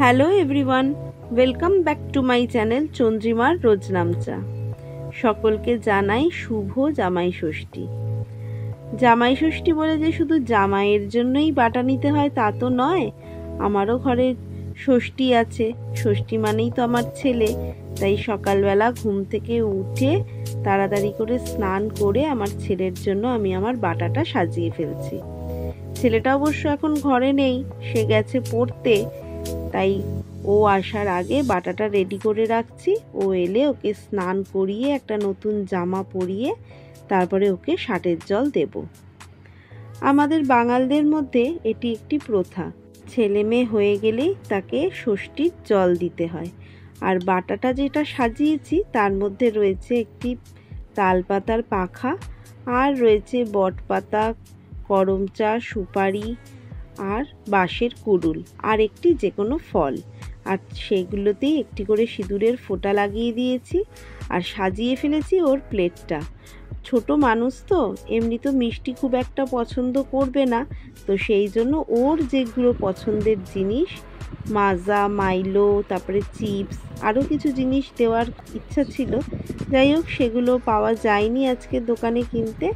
Hello everyone, welcome back to my channel চন্দ্রিমার রোজনামচা। সকলকে জানাই শুভ জামাই ষষ্ঠী। জামাই ষষ্ঠী বলে যে শুধু জামাইয়ের জন্যই বাটা নিতে হয় তা তো নয়, আমারও ঘরে ষষ্ঠী আছে। ষষ্ঠী মানেই তো আমার ছেলে, তাই সকালবেলা ঘুম থেকে উঠে তাড়াতাড়ি করে স্নান করে আমার ছেলের জন্য আমি আমার বাটাটা সাজিয়ে ফেলছি। ছেলেটা অবশ্য এখন ঘরে নেই, সে গেছে পড়তে, তাই ও আসার আগে বাটাটা রেডি করে রাখছি। ও এলে ওকে স্নান করিয়ে একটা নতুন জামা পরিয়ে তারপরে ওকে ষাটের জল দেব। আমাদের বাঙালদের মধ্যে এটি একটি প্রথা, ছেলে মেয়ে হয়ে গেলেই তাকে ষষ্ঠীর জল দিতে হয়। আর বাটাটা যেটা সাজিয়েছি তার মধ্যে রয়েছে একটি তালপাতার পাখা, আর রয়েছে বটপাতা, করমচা, সুপারি আর বাঁশের কুড়ুল, আর একটি যে কোনো ফল। আর সেগুলোতেই একটি করে সিঁদুরের ফোঁটা লাগিয়ে দিয়েছি আর সাজিয়ে ফেলেছি ওর প্লেটটা। ছোট মানুষ তো এমনি তো মিষ্টি খুব একটা পছন্দ করবে না, তো সেই জন্য ওর যেগুলো পছন্দের জিনিস, মাজা, মাইলো, তারপরে চিপস, আরও কিছু জিনিস দেওয়ার ইচ্ছা ছিল। যাই হোক, সেগুলো পাওয়া যায়নি আজকে দোকানে কিনতে,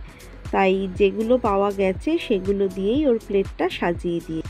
তাই যেগুলো পাওয়া গেছে সেগুলো দিয়েই ওর প্লেটটা সাজিয়ে দিয়ে।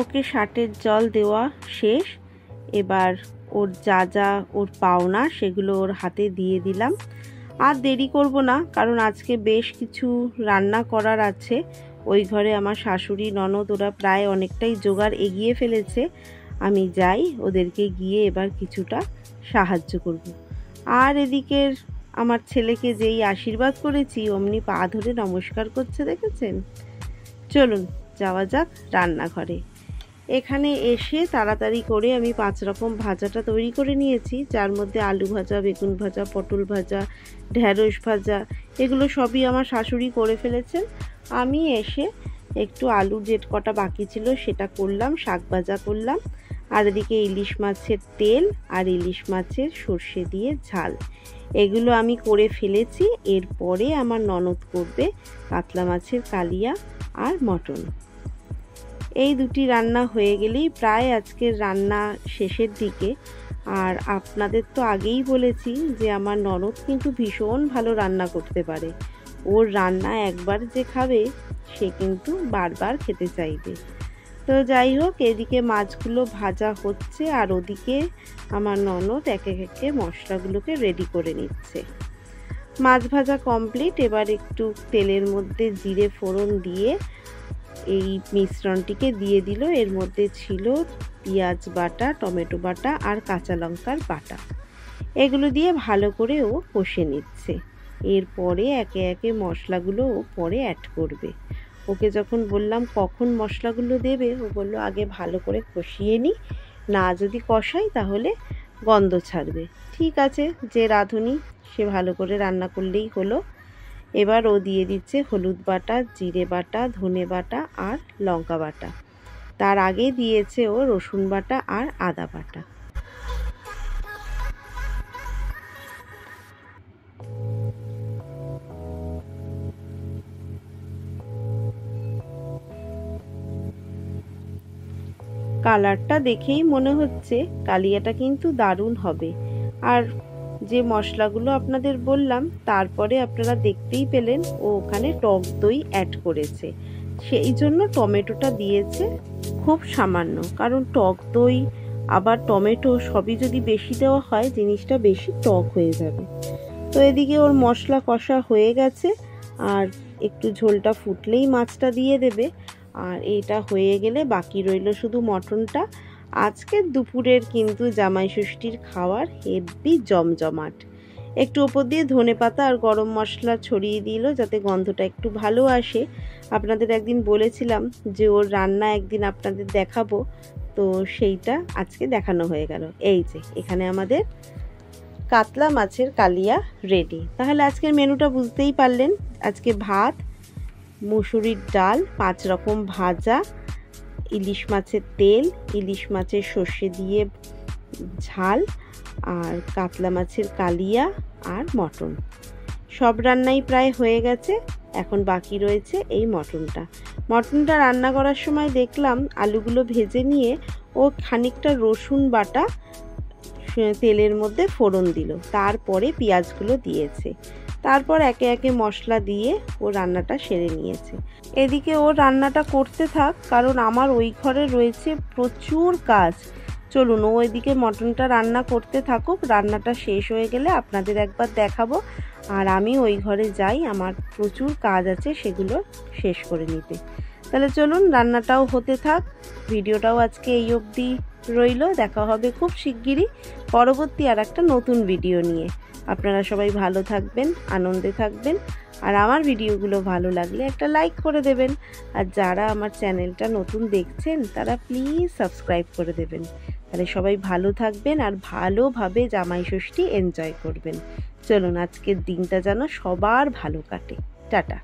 ওকে ষাটের জল দেওয়া শেষ। এবার ওর যা ওর পাওনা সেগুলো ওর হাতে দিয়ে দিলাম। আর দেরি করব না, কারণ আজকে বেশ কিছু রান্না করার আছে। ওই ঘরে আমার শাশুড়ি, ননদ ওরা প্রায় অনেকটাই জোগাড় এগিয়ে ফেলেছে। আমি যাই, ওদেরকে গিয়ে এবার কিছুটা সাহায্য করব। আর এদিকের আমার ছেলেকে যেই আশীর্বাদ করেছি অমনি পা ধরে নমস্কার করছে, দেখেছেন? চলুন যাওয়া যাক রান্নাঘরে। এখানে এসে তাড়াতাড়ি করে আমি 5 রকম ভাজাটা তৈরি করে নিয়েছি, যার মধ্যে আলু ভাজা, বেগুন ভাজা, পটল ভাজা, ঢ্যাঁড়স ভাজা, এগুলো সবই আমার শাশুড়ি করে ফেলেছেন। আমি এসে একটু আলু যে কটা বাকি ছিল সেটা করলাম, শাক ভাজা করলাম, আর এদিকে ইলিশ মাছের তেল আর ইলিশ মাছের সর্ষে দিয়ে ঝাল, এগুলো আমি করে ফেলেছি। এরপরে আমার ননদ করবে কাতলা মাছের কালিয়া আর মটন। এই দুটি রান্না হয়ে গেলেই প্রায় আজকের রান্না শেষের দিকে। আর আপনাদের তো আগেই বলেছি যে আমার ননদ কিন্তু ভীষণ ভালো রান্না করতে পারে। ওর রান্না একবার যে খাবে সে কিন্তু বারবার খেতে চাইবে। তো যাই হোক, এদিকে মাছগুলো ভাজা হচ্ছে আর ওদিকে আমার ননদ একে একে মশলাগুলোকে রেডি করে নিচ্ছে। মাছ ভাজা কমপ্লিট। এবার একটু তেলের মধ্যে জিরে ফোড়ন দিয়ে এই মিশ্রণটিকে দিয়ে দিল। এর মধ্যে ছিল পেঁয়াজ বাটা, টমেটো বাটা আর কাঁচা লঙ্কার বাটা, এগুলো দিয়ে ভালো করে ও কষে নিচ্ছে। এরপরে একে একে মশলাগুলো ও পরে অ্যাড করবে। ওকে যখন বললাম কখন মশলাগুলো দেবে, ও বললো আগে ভালো করে কষিয়ে নিই, না যদি কষাই তাহলে গন্ধ ছাড়বে। ঠিক আছে, যে রাঁধুনি সে ভালো করে রান্না করলেই হলো। এবার ও দিয়ে দিচ্ছে হলুদ বাটা, জিরে বাটা, ধনে বাটা আর লঙ্কা বাটা। তার আগে দিয়েছে ও রসুন বাটা আর আদা বাটা। কালারটা দেখেই মনে হচ্ছে কালিয়াটা কিন্তু দারুণ হবে। আর যে মশলাগুলো আপনাদের বললাম তারপরে আপনারা দেখতেই পেলেন ও ওখানে টক দই অ্যাড করেছে, সেই জন্য টমেটোটা দিয়েছে খুব সামান্য, কারণ টক দই আবার টমেটো সবই যদি বেশি দেওয়া হয় জিনিসটা বেশি টক হয়ে যাবে। তো এদিকে ওর মশলা কষা হয়ে গেছে, আর একটু ঝোলটা ফুটলেই মাছটা দিয়ে দেবে। আর এটা হয়ে গেলে বাকি রইল শুধু মটনটা। আজকের দুপুরের কিন্তু জামাই ষষ্ঠীর খাওয়ার হেব্বি জমজমাট। একটু ওপর দিয়ে ধনেপাতা আর গরম মশলা ছড়িয়ে দিল যাতে গন্ধটা একটু ভালো আসে। আপনাদের একদিন বলেছিলাম যে ওর রান্না একদিন আপনাদের দেখাবো, তো সেইটা আজকে দেখানো হয়ে গেল। এই যে এখানে আমাদের কাতলা মাছের কালিয়া রেডি। তাহলে আজকের মেনুটা বুঝতেই পারলেন। আজকে ভাত, মুসুরির ডাল, 5 রকম ভাজা, ইলিশ মাছের তেল, ইলিশ মাছের সর্ষে দিয়ে ঝাল, আর কাতলা মাছের কালিয়া আর মটন। সব রান্নাই প্রায় হয়ে গেছে, এখন বাকি রয়েছে এই মটনটা রান্না করার সময় দেখলাম আলুগুলো ভেজে নিয়ে ও খানিকটা রসুন বাটা তেলের মধ্যে ফোড়ন দিল, তারপরে পেঁয়াজগুলো দিয়েছে, তারপর একে একে মশলা দিয়ে ও রান্নাটা সেরে নিয়েছে। এদিকে ও রান্নাটা করতে থাক, কারণ আমার ওই ঘরে রয়েছে প্রচুর কাজ। চলুন ও এদিকে মটনটা রান্না করতে থাকুক, রান্নাটা শেষ হয়ে গেলে আপনাদের একবার দেখাবো। আর আমি ওই ঘরে যাই, আমার প্রচুর কাজ আছে সেগুলো শেষ করে নিতে। তাহলে চলুন রান্নাটাও হতে থাক, ভিডিওটাও আজকে এই অবধি রইল। দেখা হবে খুব শিগগিরই পরবর্তী আর একটা নতুন ভিডিও নিয়ে। আপনারা সবাই ভালো থাকবেন, আনন্দে থাকবেন, আর আমার ভিডিওগুলো ভালো লাগলে একটা লাইক করে দেবেন। আর যারা আমার চ্যানেলটা নতুন দেখছেন তারা প্লিজ সাবস্ক্রাইব করে দেবেন। তাহলে সবাই ভালো থাকবেন আর ভালোভাবে জামাই ষষ্ঠী এনজয় করবেন। চলুন আজকের দিনটা যেন সবার ভালো কাটে। টাটা।